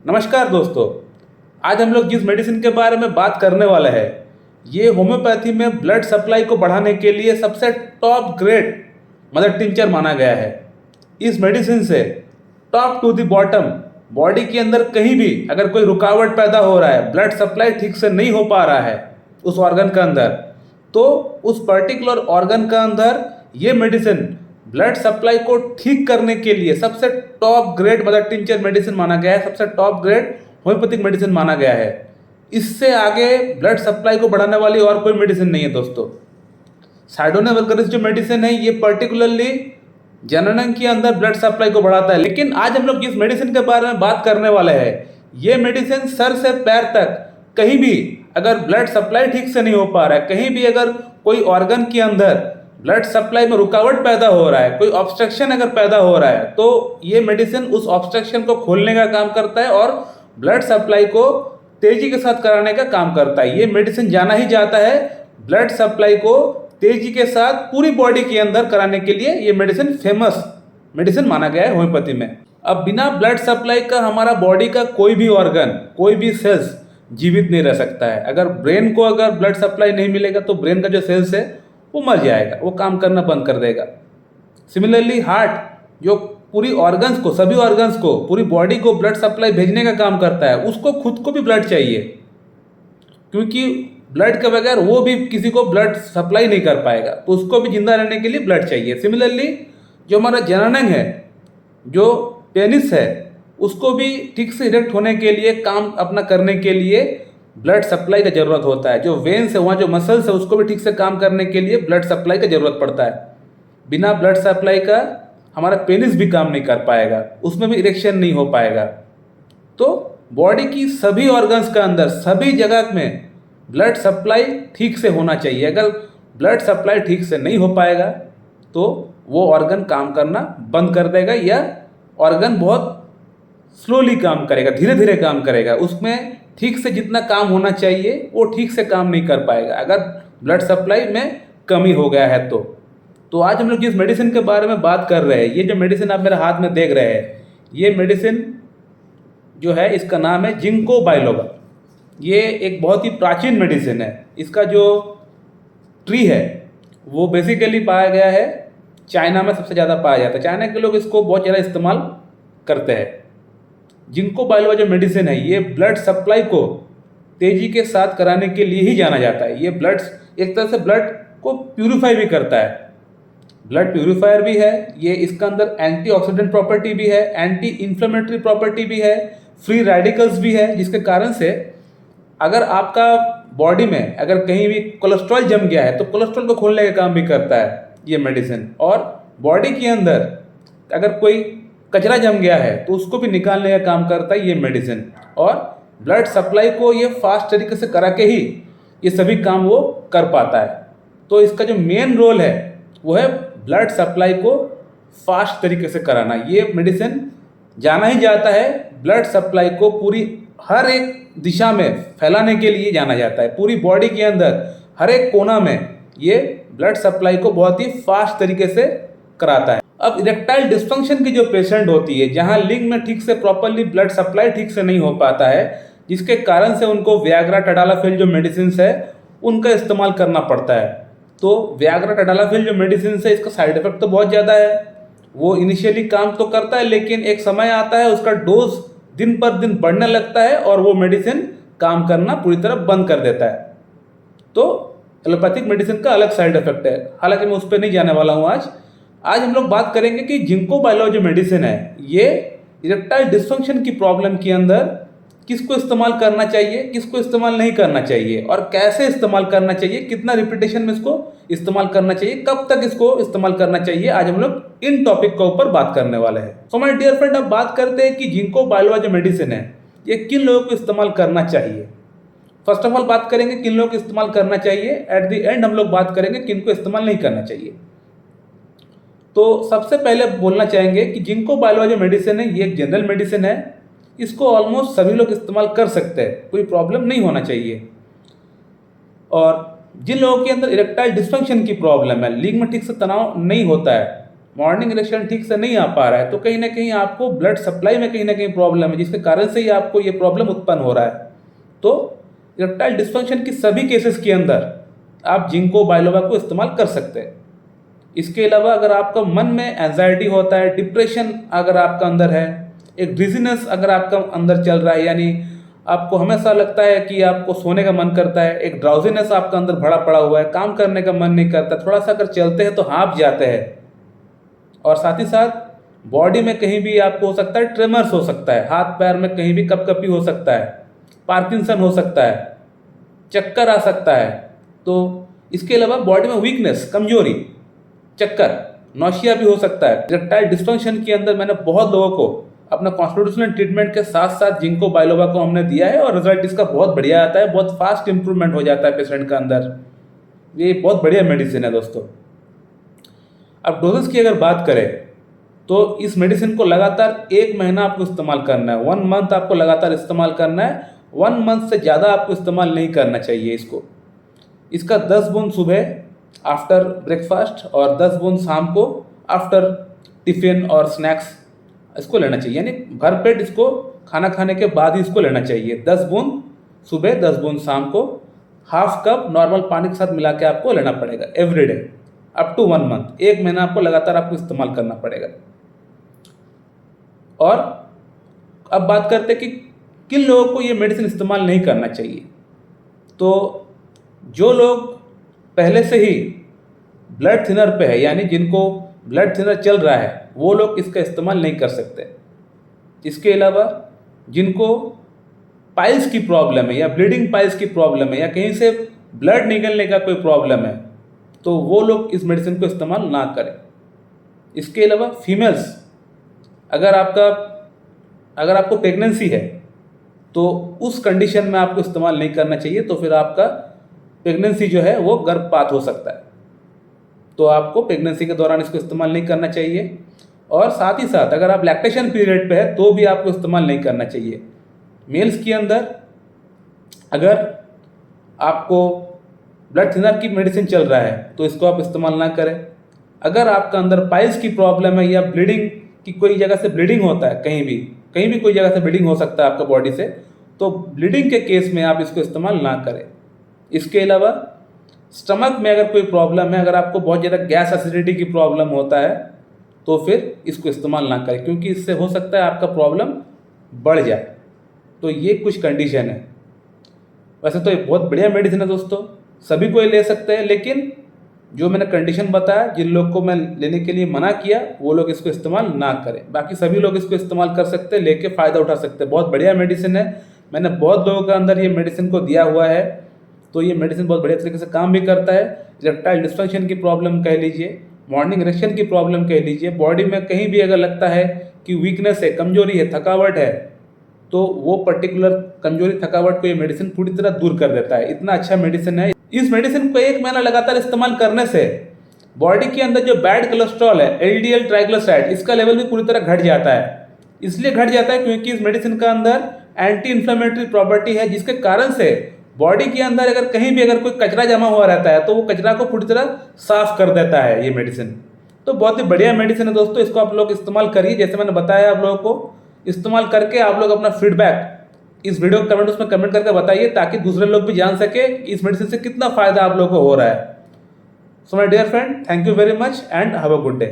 नमस्कार दोस्तों। आज हम लोग जिस मेडिसिन के बारे में बात करने वाले हैं ये होम्योपैथी में ब्लड सप्लाई को बढ़ाने के लिए सबसे टॉप ग्रेड मदर टिंचर माना गया है। इस मेडिसिन से top to the bottom body के अंदर कहीं भी अगर कोई रुकावट पैदा हो रहा है, ब्लड सप्लाई ठीक से नहीं हो पा रहा है उस ऑर्गन का अंदर, तो उस पर्टिकुलर ऑर्गन का अंदर ये मेडिसिन ब्लड सप्लाई को ठीक करने के लिए सबसे top grade mother tincture medicine माना गया है, सबसे टॉप ग्रेड होम्योपैथिक मेडिसिन माना गया है। इससे आगे ब्लड सप्लाई को बढ़ाने वाली और कोई मेडिसिन नहीं है दोस्तों। साइडोना वल्गरिस जो मेडिसिन है ये पर्टिकुलरली जननन के अंदर ब्लड सप्लाई को बढ़ाता है, लेकिन आज हम लोग जिस मेडिसिन के बारे में बात करने वाले हैं ये मेडिसिन सर से पैर तक कहीं भी अगर ब्लड सप्लाई ठीक से नहीं हो पा रहा है, कहीं भी अगर कोई ऑर्गन के अंदर ब्लड सप्लाई में रुकावट पैदा हो रहा है, कोई ऑब्स्ट्रक्शन अगर पैदा हो रहा है, तो ये मेडिसिन उस ऑब्स्ट्रक्शन को खोलने का काम करता है और ब्लड सप्लाई को तेजी के साथ कराने का काम करता है। ये मेडिसिन जाना ही जाता है ब्लड सप्लाई को तेजी के साथ पूरी बॉडी के अंदर कराने के लिए। ये मेडिसिन फेमस मेडिसिन माना गया है होम्योपैथी में। अब बिना ब्लड सप्लाई का हमारा बॉडी का कोई भी ऑर्गन, कोई भी सेल्स जीवित नहीं रह सकता है। अगर ब्रेन को अगर ब्लड सप्लाई नहीं मिलेगा तो ब्रेन का जो सेल्स है वो मर जाएगा, वो काम करना बंद कर देगा। सिमिलरली हार्ट जो पूरी ऑर्गन्स को, सभी ऑर्गन्स को, पूरी बॉडी को ब्लड सप्लाई भेजने का काम करता है, उसको खुद को भी ब्लड चाहिए, क्योंकि ब्लड के बगैर वो भी किसी को ब्लड सप्लाई नहीं कर पाएगा, तो उसको भी जिंदा रहने के लिए ब्लड चाहिए। सिमिलरली जो हमारा जननांग है, जो पेनिस है, उसको भी ठीक से इरेक्ट होने के लिए, काम अपना करने के लिए ब्लड सप्लाई का ज़रूरत होता है। जो वेन्स है, वहाँ जो मसल्स है, उसको भी ठीक से काम करने के लिए ब्लड सप्लाई का ज़रूरत पड़ता है। बिना ब्लड सप्लाई का हमारा पेनिस भी काम नहीं कर पाएगा, उसमें भी इरेक्शन नहीं हो पाएगा। तो बॉडी की सभी ऑर्गन्स का अंदर, सभी जगह में ब्लड सप्लाई ठीक से होना चाहिए। अगर ब्लड सप्लाई ठीक से नहीं हो पाएगा तो वो ऑर्गन काम करना बंद कर देगा, या ऑर्गन बहुत स्लोली काम करेगा, धीरे धीरे काम करेगा। उसमें ठीक से जितना काम होना चाहिए वो ठीक से काम नहीं कर पाएगा अगर ब्लड सप्लाई में कमी हो गया है तो आज हम लोग जिस मेडिसिन के बारे में बात कर रहे हैं, ये जो मेडिसिन आप मेरे हाथ में देख रहे हैं, ये मेडिसिन जो है इसका नाम है जिंको बाइलोबा। ये एक बहुत ही प्राचीन मेडिसिन है। इसका जो ट्री है वो बेसिकली पाया गया है चाइना में, सबसे ज़्यादा पाया जाता है। चाइना के लोग इसको बहुत ज़्यादा इस्तेमाल करते हैं। जिंको बाइलोबा जो मेडिसिन है ये ब्लड सप्लाई को तेजी के साथ कराने के लिए ही जाना जाता है। ये ब्लड एक तरह से ब्लड को प्यूरिफाई भी करता है, ब्लड प्यूरिफायर भी है ये। इसका अंदर एंटीऑक्सीडेंट प्रॉपर्टी भी है, एंटी इन्फ्लेमेटरी प्रॉपर्टी भी है, फ्री रेडिकल्स भी है, जिसके कारण से अगर आपका बॉडी में अगर कहीं भी कोलेस्ट्रॉल जम गया है तो कोलेस्ट्रॉल को खोलने का काम भी करता है ये मेडिसिन। और बॉडी के अंदर अगर कोई कचरा जम गया है तो उसको भी निकालने का काम करता है ये मेडिसिन। और ब्लड सप्लाई को ये फास्ट तरीके से करा के ही ये सभी काम वो कर पाता है। तो इसका जो मेन रोल है वो है ब्लड सप्लाई को फास्ट तरीके से कराना। ये मेडिसिन जाना ही जाता है ब्लड सप्लाई को पूरी हर एक दिशा में फैलाने के लिए जाना जाता है। पूरी बॉडी के अंदर हर एक कोना में ये ब्लड सप्लाई को बहुत ही फास्ट तरीके से कराता है। अब इरेक्टाइल डिस्फंक्शन की जो पेशेंट होती है, जहाँ लिंग में ठीक से प्रॉपरली ब्लड सप्लाई ठीक से नहीं हो पाता है, जिसके कारण से उनको वियाग्रा टडालाफिल जो मेडिसिन है उनका इस्तेमाल करना पड़ता है। तो वियाग्रा टडालाफिल जो मेडिसिन है इसका साइड इफेक्ट तो बहुत ज़्यादा है। वो इनिशियली काम तो करता है, लेकिन एक समय आता है उसका डोज दिन पर दिन बढ़ने लगता है और वो मेडिसिन काम करना पूरी तरह बंद कर देता है। तो एलोपैथिक मेडिसिन का अलग साइड इफेक्ट है, हालांकि मैं उस पर नहीं जाने वाला हूँ आज हम लोग बात करेंगे कि जिंको बाइलोबा जो मेडिसिन है ये इरेक्टाइल डिस्फंक्शन की प्रॉब्लम के अंदर किसको इस्तेमाल करना चाहिए, किसको इस्तेमाल नहीं करना चाहिए, और कैसे इस्तेमाल करना चाहिए, कितना रिपीटेशन में इसको इस्तेमाल करना चाहिए, कब तक इसको इस्तेमाल करना चाहिए, आज हम लोग इन टॉपिक के ऊपर बात करने वाले हैं। सो माय डियर फ्रेंड, अब बात करते हैं कि जिंको बाइलोबा जो मेडिसिन है ये किन लोगों को इस्तेमाल करना चाहिए। फर्स्ट ऑफ ऑल बात करेंगे किन लोगों को इस्तेमाल करना चाहिए, एट द एंड हम लोग बात करेंगे किन को इस्तेमाल नहीं करना चाहिए। तो सबसे पहले बोलना चाहेंगे कि जिंको बाइलोबा जो मेडिसिन है ये एक जनरल मेडिसिन है। इसको ऑलमोस्ट सभी लोग इस्तेमाल कर सकते हैं, कोई प्रॉब्लम नहीं होना चाहिए। और जिन लोगों के अंदर इरेक्टाइल डिस्फंक्शन की प्रॉब्लम है, लिंग में ठीक से तनाव नहीं होता है, मॉर्निंग इरेक्शन ठीक से नहीं आ पा रहा है, तो कहीं ना कहीं आपको ब्लड सप्लाई में कहीं ना कहीं प्रॉब्लम है, जिसके कारण से ही आपको ये प्रॉब्लम उत्पन्न हो रहा है। तो इरेक्टाइल डिस्फंक्शन की सभी केसेस के अंदर आप जिंको बाइलोबा को इस्तेमाल कर सकते हैं। इसके अलावा अगर आपका मन में एंजाइटी होता है, डिप्रेशन अगर आपका अंदर है, एक डिजीनेस अगर आपका अंदर चल रहा है, यानी आपको हमेशा लगता है कि आपको सोने का मन करता है, एक ड्राउजीनेस आपका अंदर भरा पड़ा हुआ है, काम करने का मन नहीं करता, थोड़ा सा अगर चलते हैं तो हाँफ जाते हैं, और साथ ही साथ बॉडी में कहीं भी आपको हो सकता है ट्रेमर्स हो सकता है, हाथ पैर में कहीं भी कपकपी हो सकता है, पार्किंसन हो सकता है, चक्कर आ सकता है। तो इसके अलावा बॉडी में वीकनेस, कमजोरी, चक्कर, नौशिया भी हो सकता है। इरेक्टाइल डिस्फंक्शन के अंदर मैंने बहुत लोगों को अपना कॉन्स्टिट्यूशनल ट्रीटमेंट के साथ साथ जिंको बाइलोबा को हमने दिया है, और रिजल्ट इसका बहुत बढ़िया आता है, बहुत फास्ट इंप्रूवमेंट हो जाता है पेशेंट का अंदर। ये बहुत बढ़िया मेडिसिन है दोस्तों। अब डोजेस की अगर बात करें तो इस मेडिसिन को लगातार 1 महीना आपको इस्तेमाल करना है, 1 मंथ आपको लगातार इस्तेमाल करना है। 1 मंथ से ज़्यादा आपको इस्तेमाल नहीं करना चाहिए इसको। इसका 10 बूंद सुबह आफ्टर ब्रेकफास्ट और 10 बूंद शाम को आफ्टर टिफिन और स्नैक्स इसको लेना चाहिए, यानी भरपेट इसको खाना खाने के बाद ही इसको लेना चाहिए। 10 बूंद सुबह, 10 बूंद शाम को, हाफ कप नॉर्मल पानी के साथ मिला के आपको लेना पड़ेगा एवरीडे अप टू 1 मंथ। 1 महीना आपको लगातार आपको इस्तेमाल करना पड़ेगा। और अब बात करते हैं कि किन लोगों को ये मेडिसिन इस्तेमाल नहीं करना चाहिए। तो जो लोग पहले से ही ब्लड थिनर पे है, यानी जिनको ब्लड थिनर चल रहा है, वो लोग इसका इस्तेमाल नहीं कर सकते। इसके अलावा जिनको पाइल्स की प्रॉब्लम है, या ब्लीडिंग पाइल्स की प्रॉब्लम है, या कहीं से ब्लड निकलने का कोई प्रॉब्लम है, तो वो लोग इस मेडिसिन को इस्तेमाल ना करें। इसके अलावा फीमेल्स, अगर आपको प्रेगनेंसी है तो उस कंडीशन में आपको इस्तेमाल नहीं करना चाहिए, तो फिर आपका प्रेगनेंसी जो है वो गर्भपात हो सकता है। तो आपको प्रेगनेंसी के दौरान इसको इस्तेमाल नहीं करना चाहिए। और साथ ही साथ अगर आप लैक्टेशन पीरियड पे है तो भी आपको इस्तेमाल नहीं करना चाहिए। मेल्स के अंदर अगर आपको ब्लड थिनर की मेडिसिन चल रहा है तो इसको आप इस्तेमाल ना करें। अगर आपका अंदर पाइल्स की प्रॉब्लम है, या ब्लीडिंग की कोई जगह से ब्लीडिंग होता है, कहीं भी कोई जगह से ब्लीडिंग हो सकता है आपका बॉडी से, तो ब्लीडिंग के केस में आप इसको इस्तेमाल ना करें। इसके अलावा स्टमक में अगर कोई प्रॉब्लम है, अगर आपको बहुत ज़्यादा गैस एसिडिटी की प्रॉब्लम होता है, तो फिर इसको इस्तेमाल ना करें, क्योंकि इससे हो सकता है आपका प्रॉब्लम बढ़ जाए। तो ये कुछ कंडीशन है। वैसे तो ये बहुत बढ़िया मेडिसिन है दोस्तों, सभी को ये ले सकते हैं, लेकिन जो मैंने कंडीशन बताया, जिन लोग को मैं लेने के लिए मना किया, वो लोग इसको इस्तेमाल ना करें। बाकी सभी लोग इसको इस्तेमाल कर सकते हैं, लेके फ़ायदा उठा सकते हैं। बहुत बढ़िया मेडिसिन है, मैंने बहुत लोगों के अंदर ये मेडिसिन को दिया हुआ है। तो ये मेडिसिन बहुत बढ़िया तरीके से काम भी करता है। इरेक्टाइल डिस्फंक्शन की प्रॉब्लम कह लीजिए, मॉर्निंग इरेक्शन की प्रॉब्लम कह लीजिए, बॉडी में कहीं भी अगर लगता है कि वीकनेस है, कमजोरी है, थकावट है, तो वो पर्टिकुलर कमजोरी थकावट को ये मेडिसिन पूरी तरह दूर कर देता है। इतना अच्छा मेडिसिन है। इस मेडिसिन को 1 महीना लगातार इस्तेमाल करने से बॉडी के अंदर जो बैड कोलेस्ट्रॉल है, LDL ट्राइग्लिसराइड, इसका लेवल भी पूरी तरह घट जाता है। इसलिए घट जाता है क्योंकि इस मेडिसिन का अंदर एंटी इन्फ्लेमेटरी प्रॉपर्टी है, जिसके कारण से बॉडी के अंदर अगर कहीं भी अगर कोई कचरा जमा हुआ रहता है तो वो कचरा को पूरी तरह साफ कर देता है ये मेडिसिन। तो बहुत ही बढ़िया मेडिसिन है दोस्तों, इसको आप लोग इस्तेमाल करिए। जैसे मैंने बताया आप लोगों को, इस्तेमाल करके आप लोग अपना फीडबैक इस वीडियो के कमेंट उसमें कमेंट करके बताइए, ताकि दूसरे लोग भी जान सके इस मेडिसिन से कितना फायदा आप लोगों को हो रहा है। So my dear friend, thank you very much and have a good day.